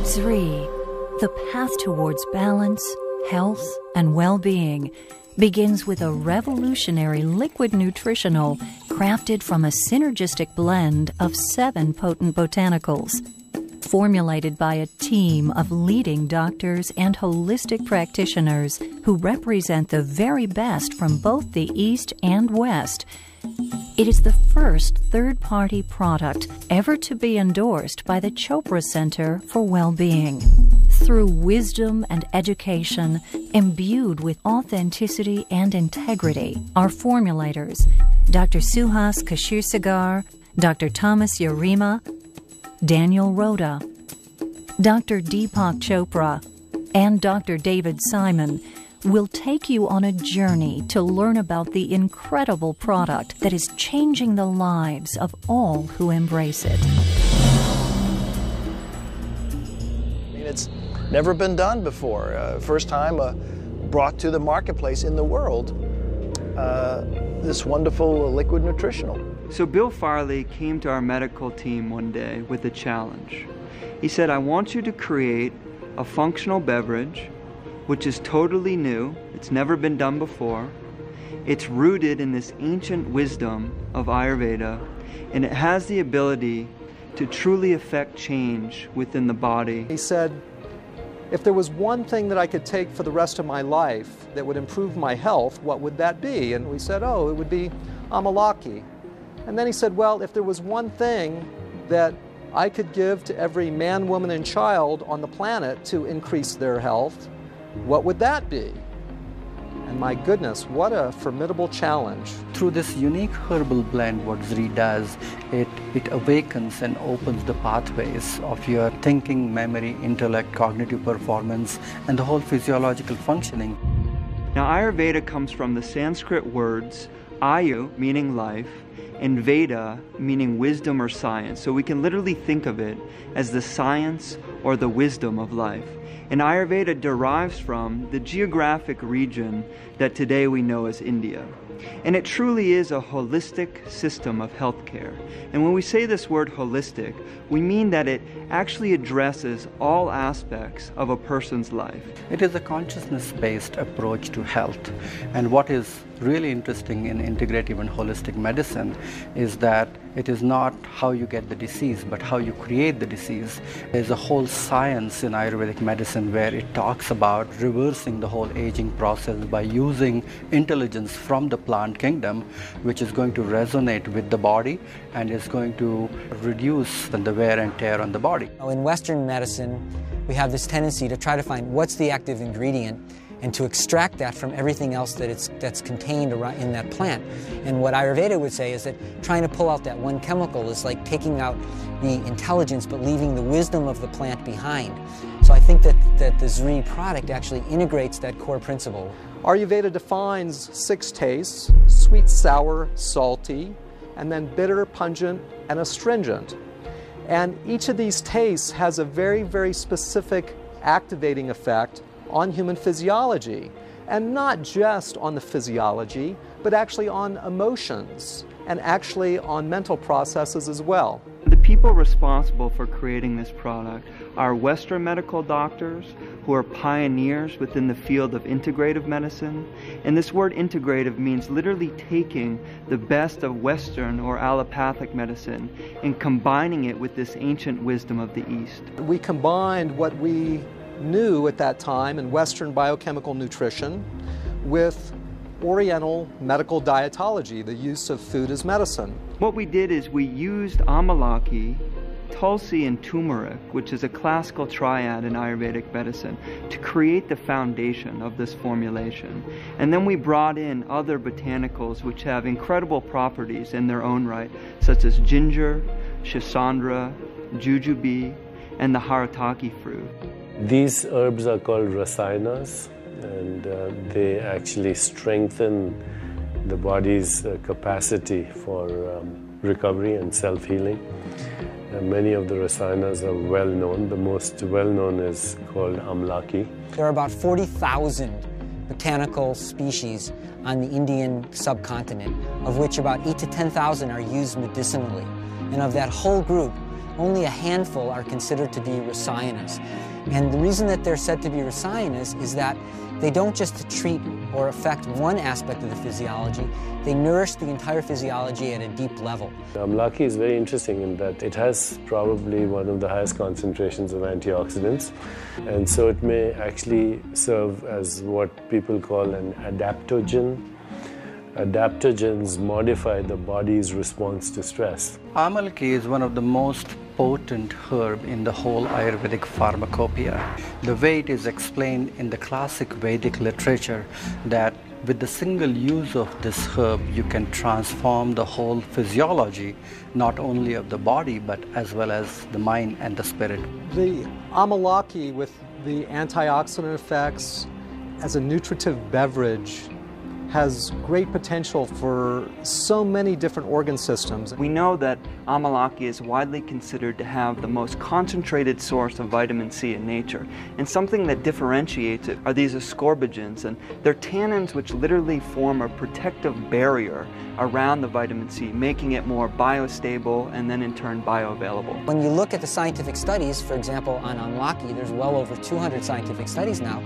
Zrii, the path towards balance, health, and well-being, begins with a revolutionary liquid nutritional crafted from a synergistic blend of 7 potent botanicals. Formulated by a team of leading doctors and holistic practitioners who represent the very best from both the East and West, it is the first third-party product ever to be endorsed by the Chopra Center for Well-Being. Through wisdom and education, imbued with authenticity and integrity, our formulators, Dr. Suhas Kashirsagar, Dr. Thomas Yarima, Daniel Rhoda, Dr. Deepak Chopra, and Dr. David Simon will take you on a journey to learn about the incredible product that is changing the lives of all who embrace it. It's never been done before. First time brought to the marketplace in the world, this wonderful liquid nutritional. So Bill Farley came to our medical team one day with a challenge. He said, I want you to create a functional beverage which is totally new, it's never been done before, it's rooted in this ancient wisdom of Ayurveda, and it has the ability to truly affect change within the body. He said, if there was one thing that I could take for the rest of my life that would improve my health, what would that be? And we said, oh, it would be amalaki. And then he said, well, if there was one thing that I could give to every man, woman, and child on the planet to increase their health, what would that be? And my goodness, what a formidable challenge. Through this unique herbal blend, what Zrii does, it awakens and opens the pathways of your thinking, memory, intellect, cognitive performance, and the whole physiological functioning. Now, Ayurveda comes from the Sanskrit words Ayu, meaning life, and Veda, meaning wisdom or science. So we can literally think of it as the science or the wisdom of life. And Ayurveda derives from the geographic region that today we know as India. And it truly is a holistic system of healthcare. And when we say this word holistic, we mean that it actually addresses all aspects of a person's life. It is a consciousness-based approach to health. And what is really interesting in integrative and holistic medicine is that it is not how you get the disease, but how you create the disease. There's a whole science in Ayurvedic medicine where it talks about reversing the whole aging process by using intelligence from the plant kingdom, which is going to resonate with the body and is going to reduce the wear and tear on the body. In Western medicine, we have this tendency to try to find what's the active ingredient and to extract that from everything else that's contained in that plant. And what Ayurveda would say is that trying to pull out that one chemical is like taking out the intelligence but leaving the wisdom of the plant behind. So I think that the Zrii product actually integrates that core principle. Ayurveda defines 6 tastes: sweet, sour, salty, and then bitter, pungent, and astringent. And each of these tastes has a very, very specific activating effect on human physiology, and not just on the physiology, but actually on emotions and actually on mental processes as well. The people responsible for creating this product are Western medical doctors who are pioneers within the field of integrative medicine. And this word integrative means literally taking the best of Western or allopathic medicine and combining it with this ancient wisdom of the East. We combined what we knew at that time in Western biochemical nutrition with Oriental medical dietology, the use of food as medicine. What we did is we used amalaki, tulsi, and turmeric, which is a classical triad in Ayurvedic medicine, to create the foundation of this formulation. And then we brought in other botanicals which have incredible properties in their own right, such as ginger, schisandra, jujube, and the harataki fruit. These herbs are called rasayanas, and they actually strengthen the body's capacity for recovery and self-healing. Many of the rasayanas are well known. The most well known is called amlaki. There are about 40,000 botanical species on the Indian subcontinent, of which about 8,000 to 10,000 are used medicinally. And of that whole group, only a handful are considered to be rasayanas. And the reason that they're said to be rasayanas is that they don't just treat or affect one aspect of the physiology, they nourish the entire physiology at a deep level. Amalaki is very interesting in that it has probably one of the highest concentrations of antioxidants, and so it may actually serve as what people call an adaptogen. Adaptogens modify the body's response to stress. Amalaki is one of the most potent herb in the whole Ayurvedic pharmacopoeia. The way it is explained in the classic Vedic literature that with the single use of this herb you can transform the whole physiology, not only of the body but as well as the mind and the spirit. The Amalaki, with the antioxidant effects as a nutritive beverage, has great potential for so many different organ systems. We know that Amalaki is widely considered to have the most concentrated source of vitamin C in nature. And something that differentiates it are these ascorbigens, and they're tannins which literally form a protective barrier around the vitamin C, making it more biostable and then in turn bioavailable. When you look at the scientific studies, for example, on Amalaki, there's well over 200 scientific studies now.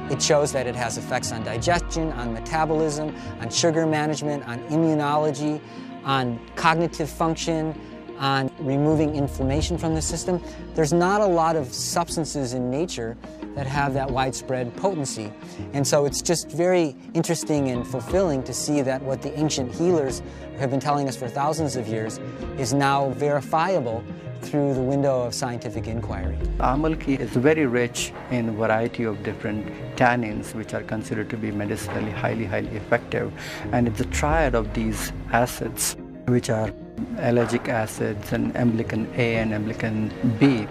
It shows that it has effects on digestion, on metabolism, on sugar management, on immunology, on cognitive function, on removing inflammation from the system. There's not a lot of substances in nature that have that widespread potency. And so it's just very interesting and fulfilling to see that what the ancient healers have been telling us for thousands of years is now verifiable through the window of scientific inquiry. Amalaki is very rich in a variety of different tannins which are considered to be medicinally highly effective, and it's a triad of these acids which are ellagic acids and emblican A and emblican B.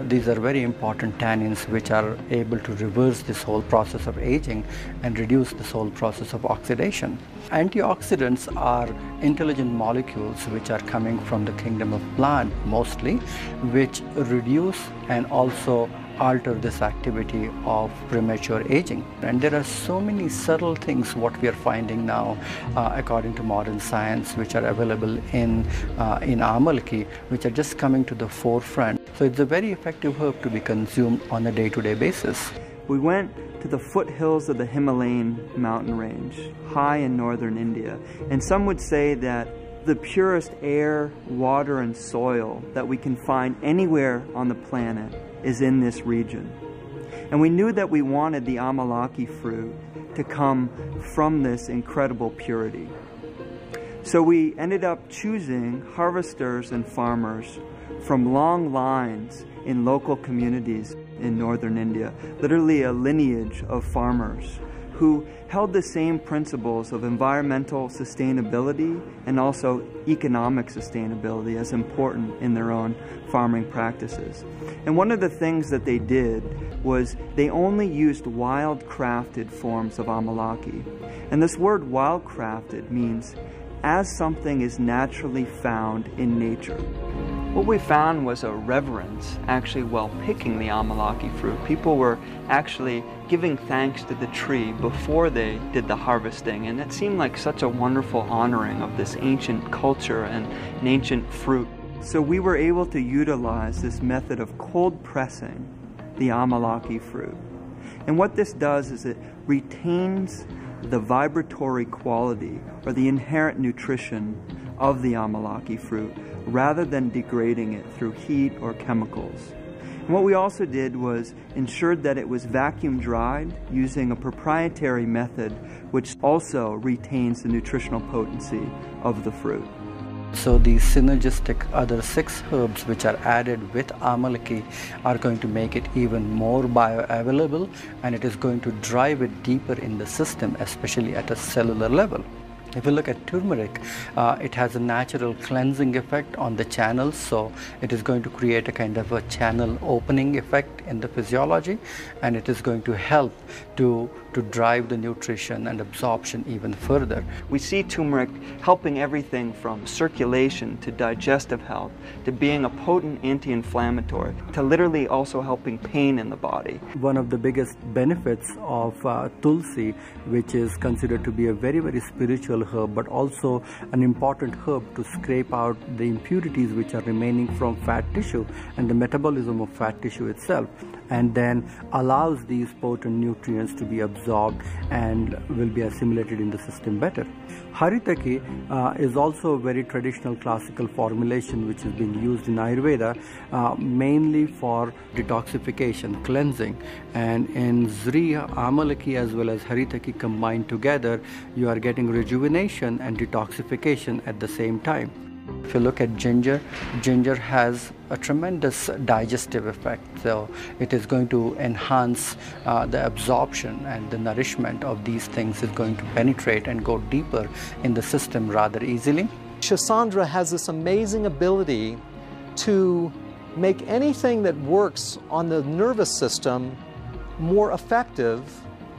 These are very important tannins which are able to reverse this whole process of aging and reduce this whole process of oxidation. Antioxidants are intelligent molecules which are coming from the kingdom of plant mostly, which reduce and also alter this activity of premature aging. And there are so many subtle things what we are finding now according to modern science which are available in Amalaki, which are just coming to the forefront. So it's a very effective herb to be consumed on a day-to-day basis. We went to the foothills of the Himalayan mountain range, high in northern India, and some would say that the purest air, water, and soil that we can find anywhere on the planet is in this region. And we knew that we wanted the Amalaki fruit to come from this incredible purity. So we ended up choosing harvesters and farmers from long lines in local communities in northern India, literally a lineage of farmers who held the same principles of environmental sustainability and also economic sustainability as important in their own farming practices. And one of the things that they did was they only used wild-crafted forms of Amalaki. And this word wild-crafted means as something is naturally found in nature. What we found was a reverence actually while picking the Amalaki fruit. People were actually giving thanks to the tree before they did the harvesting, and it seemed like such a wonderful honoring of this ancient culture and an ancient fruit. So we were able to utilize this method of cold pressing the Amalaki fruit. And what this does is it retains the vibratory quality or the inherent nutrition of the Amalaki fruit rather than degrading it through heat or chemicals. And what we also did was ensured that it was vacuum dried using a proprietary method which also retains the nutritional potency of the fruit. So these synergistic other 6 herbs which are added with Amalaki are going to make it even more bioavailable, and it is going to drive it deeper in the system, especially at a cellular level. If you look at turmeric, it has a natural cleansing effect on the channels, so it is going to create a kind of a channel opening effect in the physiology, and it is going to help to to drive the nutrition and absorption even further. We see turmeric helping everything from circulation to digestive health, to being a potent anti-inflammatory, to literally also helping pain in the body. One of the biggest benefits of tulsi, which is considered to be a very, very spiritual herb, but also an important herb to scrape out the impurities which are remaining from fat tissue and the metabolism of fat tissue itself, and then allows these potent nutrients to be absorbed and will be assimilated in the system better. Haritaki is also a very traditional classical formulation which is being used in Ayurveda mainly for detoxification, cleansing. And in Zrii, Amalaki as well as Haritaki combined together, you are getting rejuvenation and detoxification at the same time. If you look at ginger, ginger has a tremendous digestive effect. So it is going to enhance the absorption, and the nourishment of these things is going to penetrate and go deeper in the system rather easily. Shisandra has this amazing ability to make anything that works on the nervous system more effective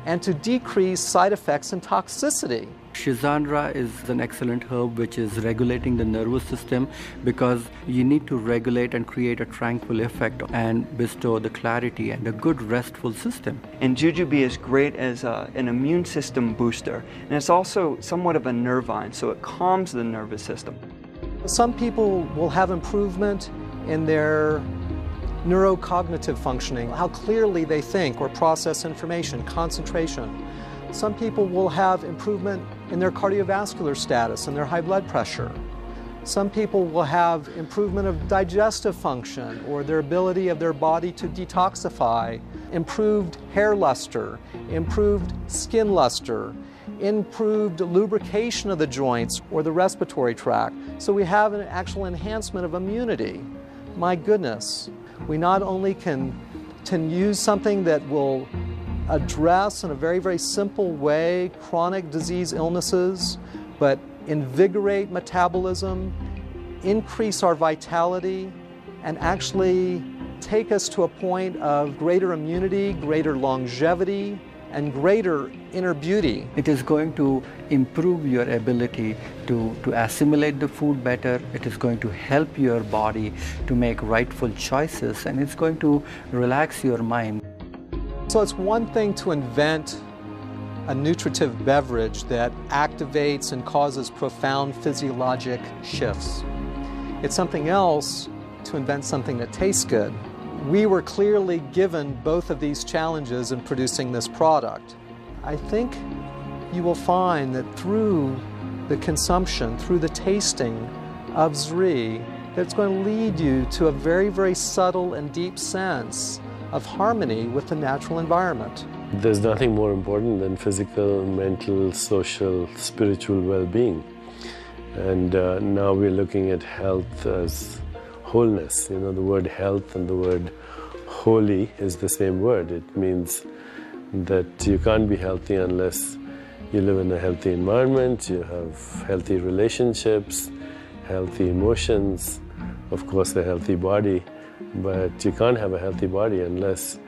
and to decrease side effects and toxicity. Shisandra is an excellent herb which is regulating the nervous system, because you need to regulate and create a tranquil effect and bestow the clarity and a good restful system. And jujube is great as an immune system booster, and it's also somewhat of a nervine, so it calms the nervous system. Some people will have improvement in their neurocognitive functioning, how clearly they think or process information, concentration. Some people will have improvement in their cardiovascular status and their high blood pressure. Some people will have improvement of digestive function or their ability of their body to detoxify, improved hair luster, improved skin luster, improved lubrication of the joints or the respiratory tract. So we have an actual enhancement of immunity. My goodness, we not only can use something that will address in a very, very simple way chronic disease illnesses, but invigorate metabolism, increase our vitality, and actually take us to a point of greater immunity, greater longevity, and greater inner beauty. It is going to improve your ability to assimilate the food better. It is going to help your body to make rightful choices, and it's going to relax your mind. So it's one thing to invent a nutritive beverage that activates and causes profound physiologic shifts. It's something else to invent something that tastes good. We were clearly given both of these challenges in producing this product. I think you will find that through the consumption, through the tasting of Zrii, that it's going to lead you to a very, very subtle and deep sense of harmony with the natural environment. There's nothing more important than physical, mental, social, spiritual well-being. And now we're looking at health as wholeness. You know, the word health and the word holy is the same word. It means that you can't be healthy unless you live in a healthy environment, you have healthy relationships, healthy emotions, of course a healthy body. But you can't have a healthy body unless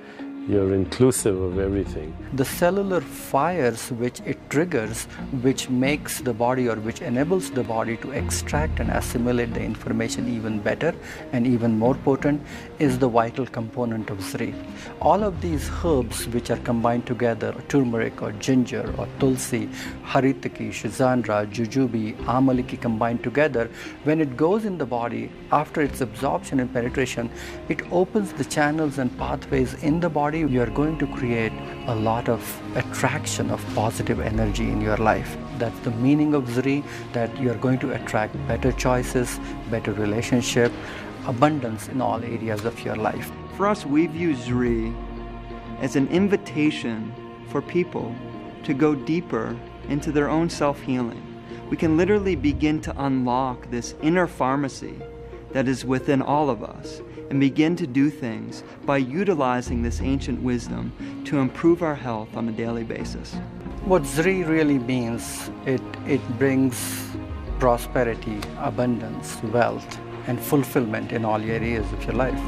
you're inclusive of everything. The cellular fires which it triggers, which makes the body or which enables the body to extract and assimilate the information even better and even more potent, is the vital component of Zrii. All of these herbs which are combined together, turmeric or ginger or tulsi, haritaki, shisandra, jujube, amalaki combined together, when it goes in the body, after its absorption and penetration, it opens the channels and pathways in the body. You are going to create a lot of attraction of positive energy in your life. That's the meaning of Zrii, that you are going to attract better choices, better relationship, abundance in all areas of your life. For us, we view Zrii as an invitation for people to go deeper into their own self-healing. We can literally begin to unlock this inner pharmacy that is within all of us, and begin to do things by utilizing this ancient wisdom to improve our health on a daily basis. What Zrii really means, it brings prosperity, abundance, wealth, and fulfillment in all areas of your life.